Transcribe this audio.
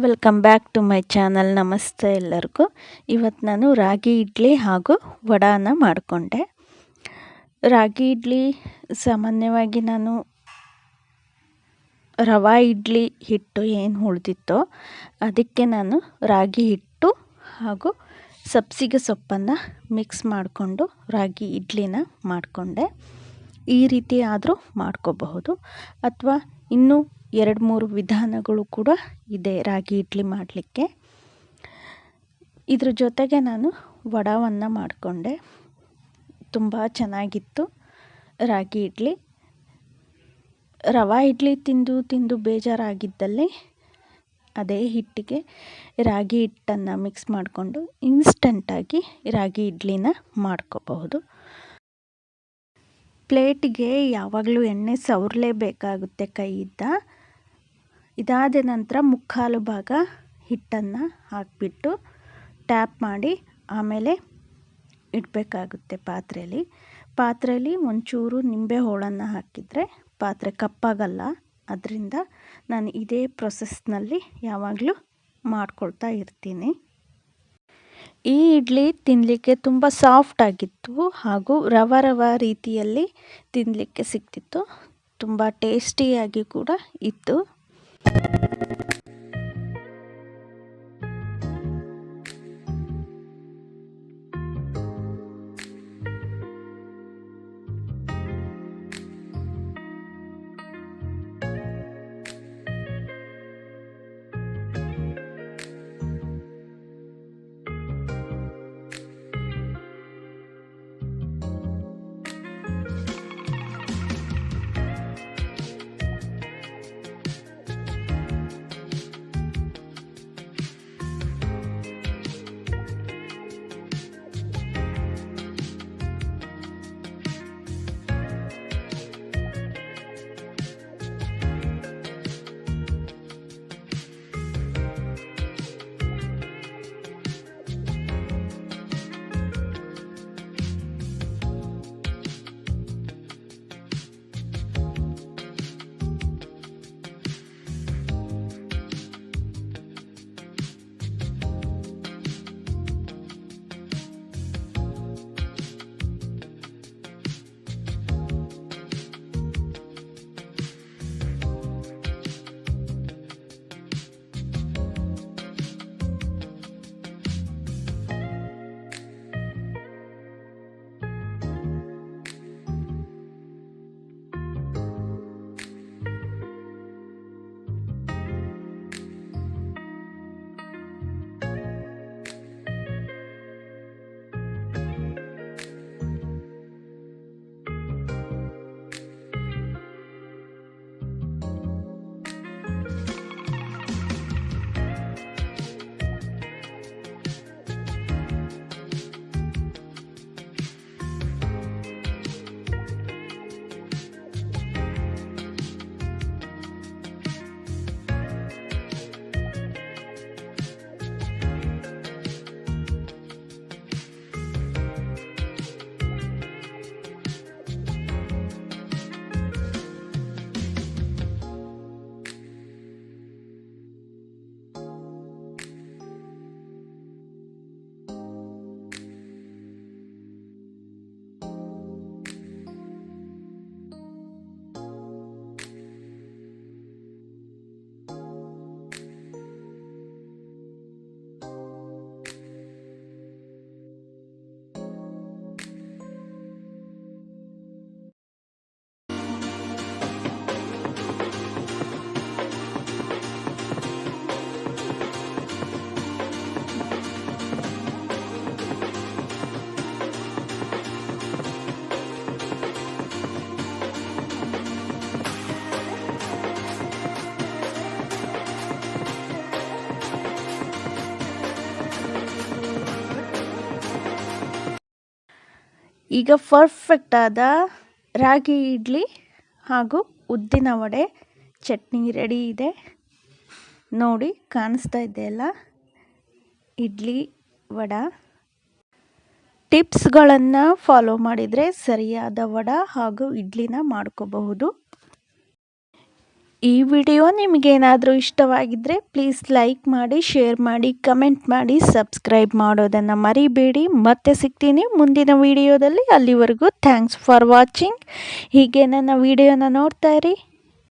Welcome back to my channel. ನಮಸ್ತೆ ಎಲ್ಲರಿಗೂ. ಇವತ್ತು ನಾನು ರಾಗಿ ಇಡ್ಲಿ ಹಾಗೂ ವಡಾನ ಮಾಡಿಕೊಂಡೆ. ರಾಗಿ ಇಡ್ಲಿ ಸಾಮಾನ್ಯವಾಗಿ ನಾನು ರವಾ ಇಡ್ಲಿ ಹಿಟ್ಟು ಏನು ಉಳಿದಿತ್ತೋ ಅದಕ್ಕೆ ನಾನು ರಾಗಿ ಹಿಟ್ಟು ಹಾಗೂ ಸಬ್ಸಿಗೆ ಸೊಪ್ಪನ್ನು ಮಿಕ್ಸ್ ಮಾಡಿಕೊಂಡು ರಾಗಿ ಇಡ್ಲಿನ ಮಾಡಿಕೊಂಡೆ. ಈ ರೀತಿ ಆದರೂ ಮಾಡ್ಕೋಬಹುದು, ಅಥವಾ ಇನ್ನೂ 2-3 ವಿಧಾನಗಳು ಕೂಡ ಇದೆ ರಾಗಿ ಇಡ್ಲಿ ಮಾಡಲಿಕ್ಕೆ. ಇದ್ರ ಜೊತೆಗೆ ನಾನು ವಡಾವನ್ನು ಮಾಡಿಕೊಂಡೆ. ತುಂಬ ಚೆನ್ನಾಗಿತ್ತು ರಾಗಿ ಇಡ್ಲಿ. ರವಾ ಇಡ್ಲಿ ತಿಂದು ತಿಂದು ಬೇಜಾರಾಗಿದ್ದಲ್ಲಿ ಅದೇ ಹಿಟ್ಟಿಗೆ ರಾಗಿ ಹಿಟ್ಟನ್ನು ಮಿಕ್ಸ್ ಮಾಡಿಕೊಂಡು ಇನ್ಸ್ಟಂಟಾಗಿ ರಾಗಿ ಇಡ್ಲಿನ ಮಾಡ್ಕೋಬಹುದು. ಪ್ಲೇಟಿಗೆ ಯಾವಾಗಲೂ ಎಣ್ಣೆ ಸವರಲೇಬೇಕಾಗುತ್ತೆ ಕೈಯಿಂದ. ಇದಾದ ನಂತರ 3/4 ಭಾಗ ಹಿಟ್ಟನ್ನು ಹಾಕಿಬಿಟ್ಟು ಟ್ಯಾಪ್ ಮಾಡಿ ಆಮೇಲೆ ಇಡಬೇಕಾಗುತ್ತೆ ಪಾತ್ರೆಯಲ್ಲಿ ಒಂಚೂರು ನಿಂಬೆ ಹೋಳನ್ನು ಹಾಕಿದರೆ ಪಾತ್ರೆ ಕಪ್ಪಾಗಲ್ಲ. ಅದರಿಂದ ನಾನು ಇದೇ ಪ್ರೊಸೆಸ್ನಲ್ಲಿ ಯಾವಾಗಲೂ ಮಾಡ್ಕೊಳ್ತಾ ಇರ್ತೀನಿ. ಈ ಇಡ್ಲಿ ತಿನ್ನಲಿಕ್ಕೆ ತುಂಬ ಸಾಫ್ಟಾಗಿತ್ತು ಹಾಗೂ ರವ ರೀತಿಯಲ್ಲಿ ತಿನ್ನಲಿಕ್ಕೆ ಸಿಗ್ತಿತ್ತು. ತುಂಬ ಟೇಸ್ಟಿಯಾಗಿ ಕೂಡ ಇತ್ತು. ಈಗ ಪರ್ಫೆಕ್ಟ್ ಆದ ರಾಗಿ ಇಡ್ಲಿ ಹಾಗೂ ಉದ್ದಿನ ವಡೆ ಚಟ್ನಿ ರೆಡಿ ಇದೆ. ನೋಡಿ, ಕಾಣಿಸ್ತಾ ಇದೆಯಲ್ಲ ಇಡ್ಲಿ ವಡೆ. ಟಿಪ್ಸ್ಗಳನ್ನು ಫಾಲೋ ಮಾಡಿದರೆ ಸರಿಯಾದ ವಡೆ ಹಾಗೂ ಇಡ್ಲಿನ ಮಾಡ್ಕೋಬಹುದು. ಈ ವಿಡಿಯೋ ನಿಮಗೇನಾದರೂ ಇಷ್ಟವಾಗಿದ್ದರೆ ಪ್ಲೀಸ್ ಲೈಕ್ ಮಾಡಿ, ಶೇರ್ ಮಾಡಿ, ಕಮೆಂಟ್ ಮಾಡಿ, ಸಬ್ಸ್ಕ್ರೈಬ್ ಮಾಡೋದನ್ನು ಮರಿಬೇಡಿ. ಮತ್ತೆ ಸಿಗ್ತೀನಿ ಮುಂದಿನ ವಿಡಿಯೋದಲ್ಲಿ. ಅಲ್ಲಿವರೆಗೂ ಥ್ಯಾಂಕ್ಸ್ ಫಾರ್ ವಾಚಿಂಗ್. ಹೀಗೆ ನನ್ನ ವಿಡಿಯೋನ ನೋಡ್ತಾ ಇರಿ.